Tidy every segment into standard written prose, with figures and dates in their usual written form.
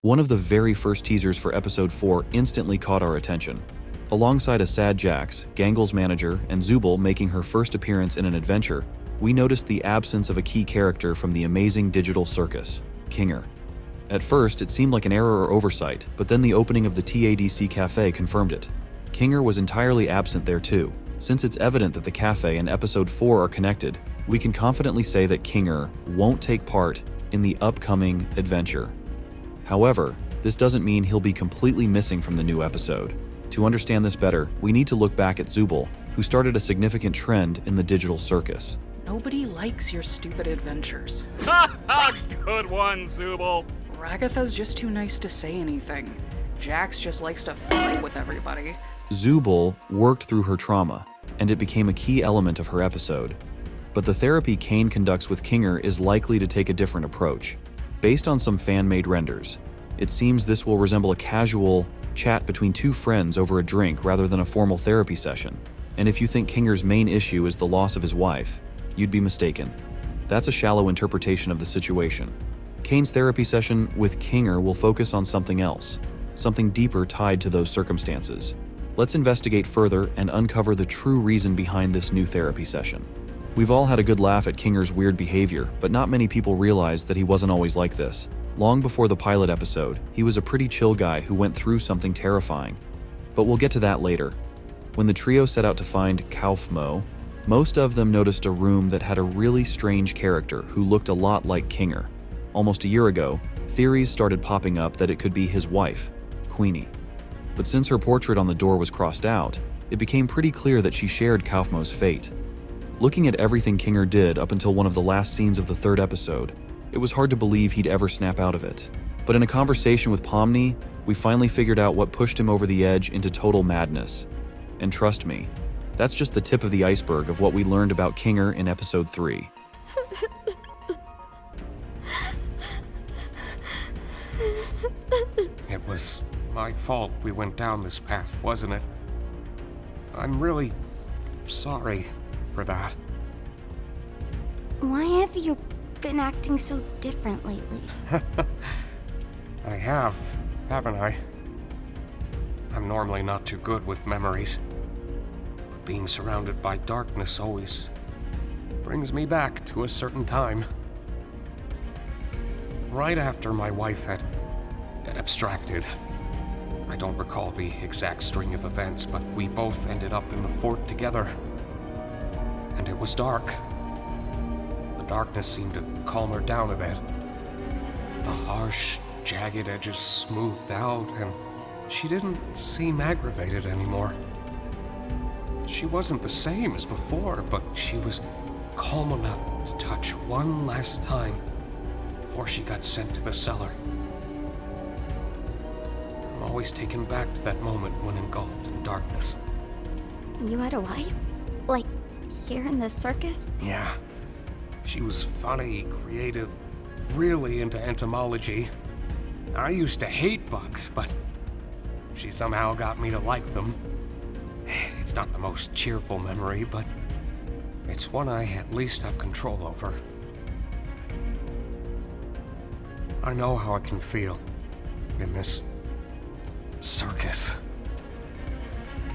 One of the very first teasers for episode 4 instantly caught our attention. Alongside a sad Jax, Gangle's manager, and Zubul making her first appearance in an adventure, we noticed the absence of a key character from the amazing digital circus, Kinger. At first, it seemed like an error or oversight, but then the opening of the TADC cafe confirmed it. Kinger was entirely absent there too. Since it's evident that the cafe and episode 4 are connected, we can confidently say that Kinger won't take part in the upcoming adventure. However, this doesn't mean he'll be completely missing from the new episode. To understand this better, we need to look back at Zubul, who started a significant trend in the digital circus. Nobody likes your stupid adventures. Ha ha! Good one, Zubul. Ragatha's just too nice to say anything. Jax just likes to fight with everybody. Zubul worked through her trauma, and it became a key element of her episode. But the therapy Caine conducts with Kinger is likely to take a different approach. Based on some fan-made renders, it seems this will resemble a casual chat between two friends over a drink rather than a formal therapy session. And if you think Kinger's main issue is the loss of his wife, you'd be mistaken. That's a shallow interpretation of the situation. Caine's therapy session with Kinger will focus on something else, something deeper tied to those circumstances. Let's investigate further and uncover the true reason behind this new therapy session. We've all had a good laugh at Kinger's weird behavior, but not many people realize that he wasn't always like this. Long before the pilot episode, he was a pretty chill guy who went through something terrifying. But we'll get to that later. When the trio set out to find Kaufmo, most of them noticed a room that had a really strange character who looked a lot like Kinger. Almost a year ago, theories started popping up that it could be his wife, Queenie. But since her portrait on the door was crossed out, it became pretty clear that she shared Kaufmo's fate. Looking at everything Kinger did up until one of the last scenes of the 3rd episode, it was hard to believe he'd ever snap out of it. But in a conversation with Pomni, we finally figured out what pushed him over the edge into total madness. And trust me, that's just the tip of the iceberg of what we learned about Kinger in episode 3. It was my fault we went down this path, wasn't it? I'm really sorry for that. Why have you been acting so different lately? I have, haven't I? I'm normally not too good with memories. But being surrounded by darkness always brings me back to a certain time. Right after my wife had abstracted. I don't recall the exact string of events, but we both ended up in the fort together. And it was dark. The darkness seemed to calm her down a bit. The harsh, jagged edges smoothed out, and she didn't seem aggravated anymore. She wasn't the same as before, but she was calm enough to touch one last time before she got sent to the cellar. I'm always taken back to that moment when engulfed in darkness. You had a wife? Like, here in the circus? Yeah. She was funny, creative, really into entomology. I used to hate bugs, but she somehow got me to like them. It's not the most cheerful memory, but it's one I at least have control over. I know how I can feel in this circus.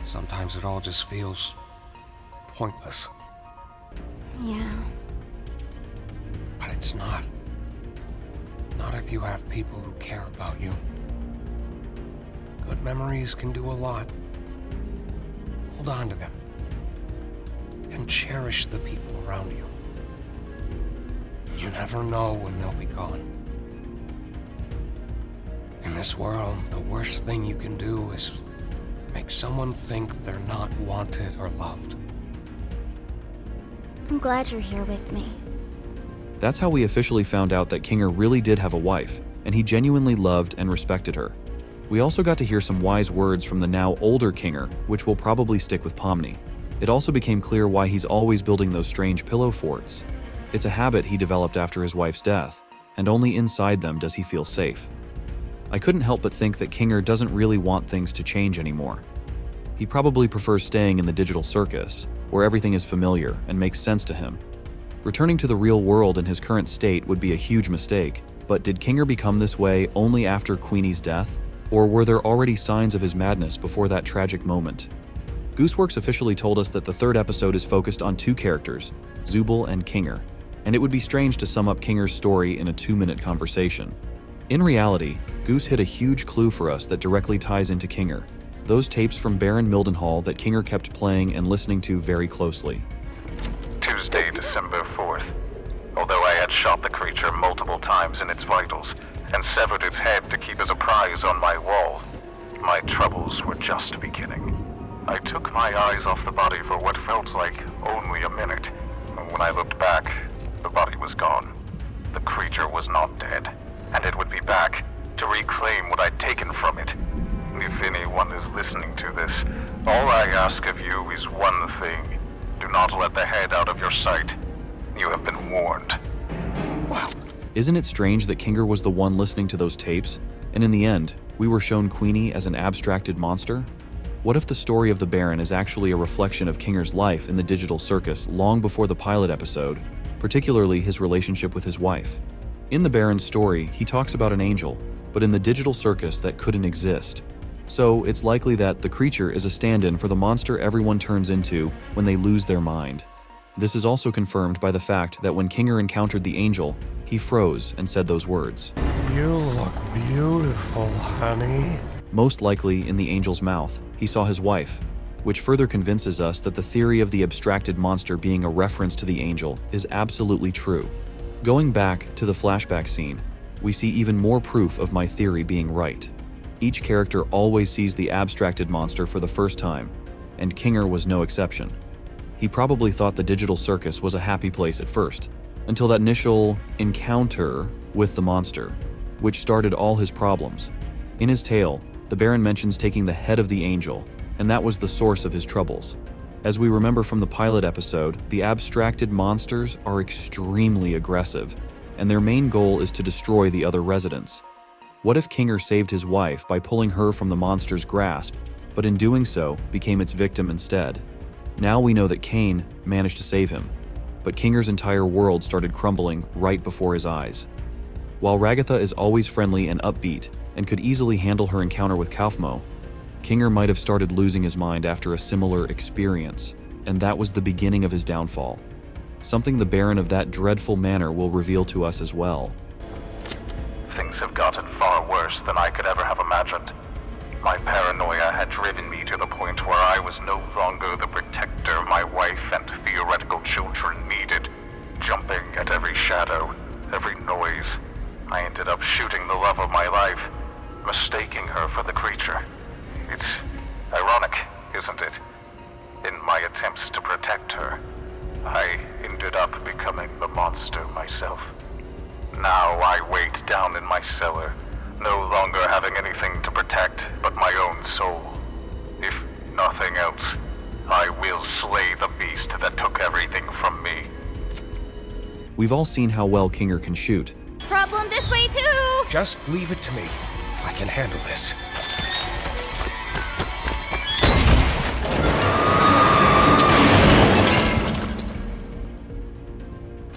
Sometimes it all just feels pointless. Yeah. But it's not. Not if you have people who care about you. Good memories can do a lot. Hold on to them. And cherish the people around you. You never know when they'll be gone. In this world, the worst thing you can do is make someone think they're not wanted or loved. I'm glad you're here with me. That's how we officially found out that Kinger really did have a wife, and he genuinely loved and respected her. We also got to hear some wise words from the now older Kinger, which will probably stick with Pomni. It also became clear why he's always building those strange pillow forts. It's a habit he developed after his wife's death, and only inside them does he feel safe. I couldn't help but think that Kinger doesn't really want things to change anymore. He probably prefers staying in the digital circus, where everything is familiar and makes sense to him. Returning to the real world in his current state would be a huge mistake, But did Kinger become this way only after Queenie's death? Or were there already signs of his madness before that tragic moment? Gooseworx officially told us that the third episode is focused on two characters, Zooble and Kinger, and it would be strange to sum up Kinger's story in a 2-minute conversation. In reality, Goose hit a huge clue for us that directly ties into Kinger, those tapes from Baron Mildenhall that Kinger kept playing and listening to very closely. Tuesday, December 4th. Although I had shot the creature multiple times in its vitals and severed its head to keep as a prize on my wall, my troubles were just beginning. I took my eyes off the body for what felt like only a minute, and when I looked back, the body was gone. The creature was not dead, and it would be back to reclaim what I'd taken from it. If anyone is listening to this, all I ask of you is one thing. Do not let the head out of your sight. You have been warned. Wow. Isn't it strange that Kinger was the one listening to those tapes, and in the end, we were shown Queenie as an abstracted monster? What if the story of the Baron is actually a reflection of Kinger's life in the digital circus long before the pilot episode, particularly his relationship with his wife? In the Baron's story, he talks about an angel, but in the digital circus that couldn't exist. So it's likely that the creature is a stand-in for the monster everyone turns into when they lose their mind. This is also confirmed by the fact that when Kinger encountered the angel, he froze and said those words. You look beautiful, honey. Most likely in the angel's mouth, he saw his wife, which further convinces us that the theory of the abstracted monster being a reference to the angel is absolutely true. Going back to the flashback scene, we see even more proof of my theory being right. Each character always sees the abstracted monster for the first time, and Kinger was no exception. He probably thought the digital circus was a happy place at first, until that initial encounter with the monster, which started all his problems. In his tale, the Baron mentions taking the head of the angel, and that was the source of his troubles. As we remember from the pilot episode, the abstracted monsters are extremely aggressive, and their main goal is to destroy the other residents. What if Kinger saved his wife by pulling her from the monster's grasp, but in doing so, became its victim instead? Now we know that Caine managed to save him, but Kinger's entire world started crumbling right before his eyes. While Ragatha is always friendly and upbeat, and could easily handle her encounter with Kaufmo, Kinger might have started losing his mind after a similar experience, and that was the beginning of his downfall. Something the Baron of that dreadful manor will reveal to us as well. Things have gotten far worse than I could ever have imagined. My paranoia had driven me to the point where I was no longer the protector my wife and theoretical children needed. Jumping at every shadow, every noise, I ended up shooting the love of my life, mistaking her for the creature. It's ironic, isn't it? In my attempts to protect her, I ended up becoming the monster myself. Now I wait down in my cellar, no longer having anything to protect but my own soul. If nothing else, I will slay the beast that took everything from me. We've all seen how well Kinger can shoot. Problem this way too! Just leave it to me. I can handle this.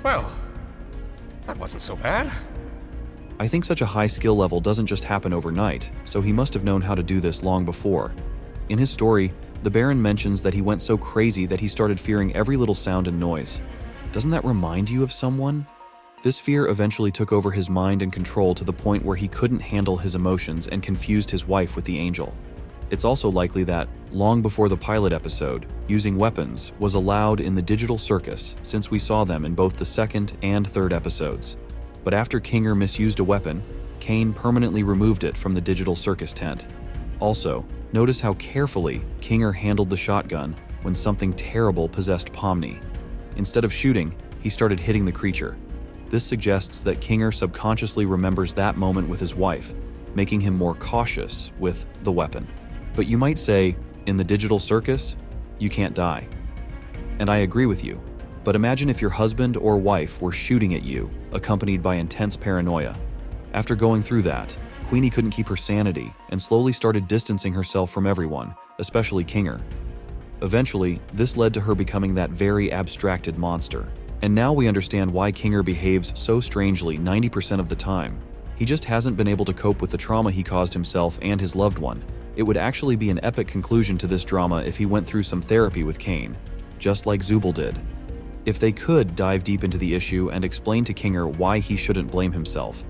Well, that wasn't so bad. I think such a high skill level doesn't just happen overnight, so he must have known how to do this long before. In his story, the Baron mentions that he went so crazy that he started fearing every little sound and noise. Doesn't that remind you of someone? This fear eventually took over his mind and control to the point where he couldn't handle his emotions and confused his wife with the angel. It's also likely that, long before the pilot episode, using weapons was allowed in the digital circus since we saw them in both the second and third episodes. But after Kinger misused a weapon, Caine permanently removed it from the digital circus tent. Also, notice how carefully Kinger handled the shotgun when something terrible possessed Pomni. Instead of shooting, he started hitting the creature. This suggests that Kinger subconsciously remembers that moment with his wife, making him more cautious with the weapon. But you might say, in the digital circus, you can't die. And I agree with you. But imagine if your husband or wife were shooting at you, accompanied by intense paranoia. After going through that, Queenie couldn't keep her sanity and slowly started distancing herself from everyone, especially Kinger. Eventually, this led to her becoming that very abstracted monster, And now we understand why Kinger behaves so strangely 90% of the time. He just hasn't been able to cope with the trauma he caused himself and his loved one. It would actually be an epic conclusion to this drama if he went through some therapy with Caine, just like Zooble did. If they could dive deep into the issue and explain to Kinger why he shouldn't blame himself,